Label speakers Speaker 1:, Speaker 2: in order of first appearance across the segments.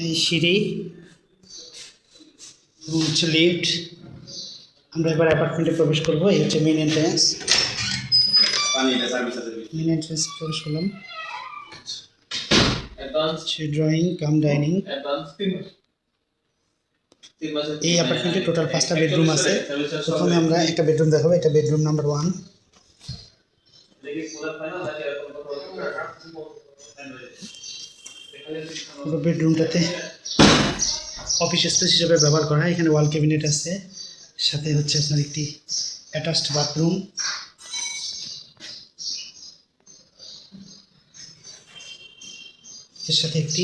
Speaker 1: এই সিঁড়ি এবং হচ্ছে লিফট। আমরা এবার অ্যাপার্টমেন্টে প্রবেশ করবো। এই হচ্ছে মেন এন্ট্রেন্স। মেন এন্ট্রেন্স প্রবেশ করলাম। Drawing cum dining. এই অ্যাপার্টমেন্টে টোটাল 5টা বেডরুম আছে। প্রথমে আমরা একটা বেডরুম দেখাবো। এটা বেডরুম নাম্বার 1। বেডরুমটাতে অফিস স্পেস হিসেবে ব্যবহার করা হয়। এখানে ওয়াল ক্যাবিনেট আছে, সাথে হচ্ছে আপনার একটি অ্যাটাচড বাথরুম। এর সাথে একটি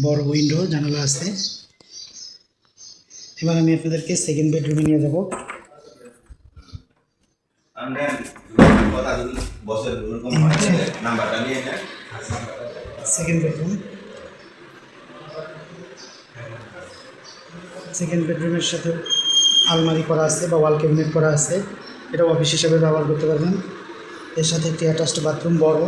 Speaker 1: বড় উইন্ডো জানালা আছে। এবার আমি আপনাদেরকে সেকেন্ড বেডরুমে নিয়ে যাব। Second bedroom. সেকেন্ড বেডরুমের সাথে আলমারি করা আছে বা ওয়াল ক্যাবিনেট করা আছে। এটা অফিস হিসেবে ব্যবহার করতে পারবেন। এর সাথে একটি অ্যাটাচড বাথরুম বড়।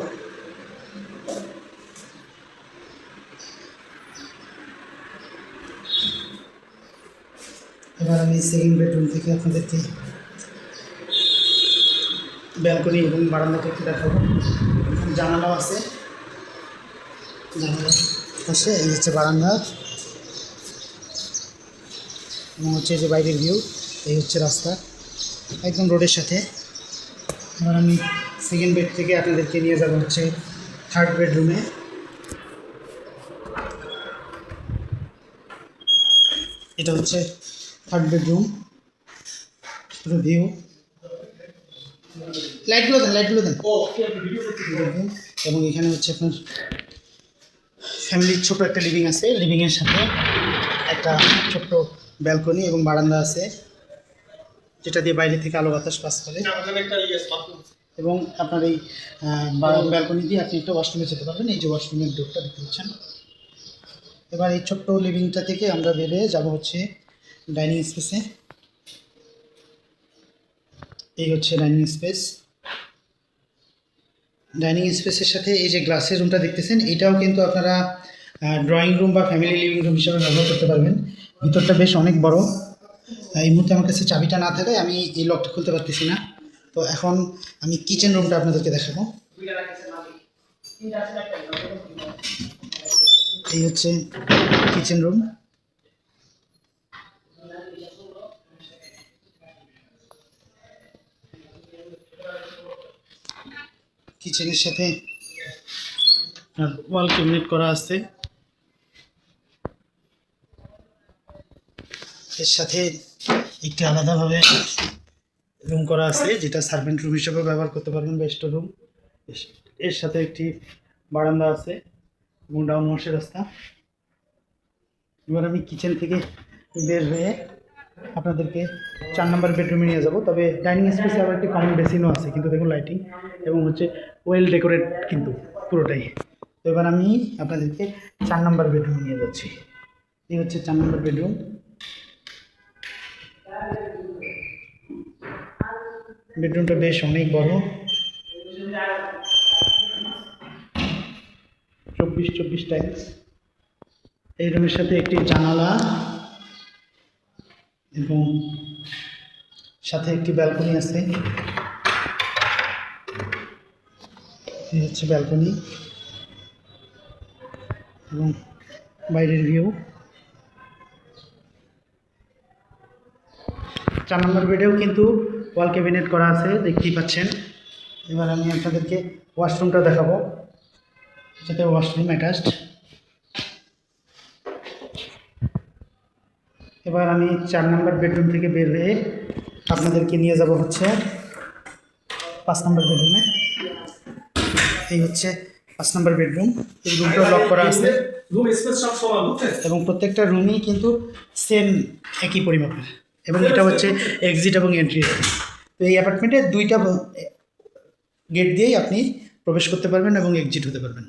Speaker 1: এবার আমি সেকেন্ড বেডরুম থেকে আপনাদেরকে ব্যালকনি এবং বারান্দাটা একটু দেখাবো। জানালাও আছে, জানালা পাশে এই হচ্ছে বারান্দা এবং হচ্ছে যে বাইরের ভিউ। এই হচ্ছে রাস্তা একদম রোডের সাথে। এবার আমি সেকেন্ড বেড থেকে আপনাদেরকে নিয়ে যাব হচ্ছে থার্ড বেডরুমে। এটা হচ্ছে থার্ড বেডরুম। পুরো ভিউ। লাইটগুলো দেন। এবং এখানে হচ্ছে আপনার ফ্যামিলির ছোট একটা লিভিং আছে। লিভিংয়ের সাথে একটা ছোট্ট ব্যালকনি এবং বারান্দা আছে, যেটা দিয়ে বাইরে থেকে আলো বাতাস পাস করে। এবং আপনার এই ব্যালকনি দিয়ে আপনি একটা ওয়াশরুমে যেতে পারবেন। এই যে ওয়াশরুমের ডোরটা দেখতে পাচ্ছেন। এবার এই ছোট্ট লিভিংটা থেকে আমরা বেরিয়ে যাব হচ্ছে ডাইনিং স্পেসে। এই হচ্ছে ডাইনিং স্পেস। ডাইনিং স্পেসের সাথে এই যে গ্লাসের রুমটা দেখতেছেন, এটাও কিন্তু আপনারা ড্রয়িং রুম বা ফ্যামিলি লিভিং রুম হিসাবে ব্যবহার করতে পারবেন। ভিতরটা বেশ অনেক বড়। এই মুহূর্তে আমার কাছে চাবিটা না থাকায় আমি এই লকটা খুলতে পারতেছি না। তো এখন আমি কিচেন রুমটা আপনাদেরকে দেখাবো। এই হচ্ছে কিচেন রুম। কিচেনের সাথে ওয়াল ক্যাবিনেট করা আছে। এর সাথে একটি আলাদাভাবে রুম করা আছে, যেটা সার্ভেন্ট রুম হিসেবে ব্যবহার করতে পারবেন বা স্টোর রুম। এর সাথে একটি বারান্দা আছে এবং ডাউন ওয়াশের রাস্তা। এবার আমি কিচেন থেকে বের হয়ে আপনাদেরকে 4 নম্বর বেডরুমে নিয়ে যাব। তবে ডাইনিং স্পেসে আবার একটি কমন বেসিনও আছে, কিন্তু দেখুন লাইটিং এবং হচ্ছে ওয়েল ডেকোরেট কিন্তু পুরোটাই। তো এবার আমি আপনাদেরকে 4 নম্বর বেডরুমে নিয়ে যাচ্ছি। এই হচ্ছে 4 নম্বর বেডরুম। বেডরুমটা বেশ অনেক বড়, 24 টাইলস। এই রুমের সাথে একটি জানালা এবং সাথে একটি ব্যালকনি আছে। এই হচ্ছে ব্যালকনি এবং বাইরের ভিউ। 4 নম্বর বেডেও কিন্তু ওয়াল ক্যাবিনেট করা আছে, দেখতেই পাচ্ছেন। এবার আমি আপনাদেরকে ওয়াশরুমটা দেখাবো, যাতে ওয়াশরুম অ্যাটাচড। এবার আমি 4 নম্বর বেডরুম থেকে বের হয়ে আপনাদেরকে নিয়ে যাব হচ্ছে 5 নম্বর বেডরুমে। এই হচ্ছে 5 নম্বর বেডরুম। এই রুমটা লক করা আছে এবং প্রত্যেকটা রুমই কিন্তু সেম একই পরিমাপের, এবং এটা হচ্ছে এক্সিট এবং এন্ট্রি। তো এই অ্যাপার্টমেন্টে 2টা গেট দিয়েই আপনি প্রবেশ করতে পারবেন এবং এক্সিট হতে পারবেন।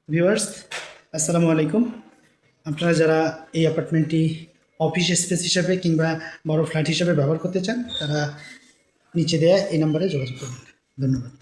Speaker 1: ভিউয়ার্স, আসসালামু আলাইকুম। আপনারা যারা এই অ্যাপার্টমেন্টটি অফিস স্পেস হিসাবে কিংবা বড় ফ্ল্যাট হিসাবে ব্যবহার করতে চান, তারা নিচে দেয়া এই নম্বরে যোগাযোগ করবেন। ধন্যবাদ।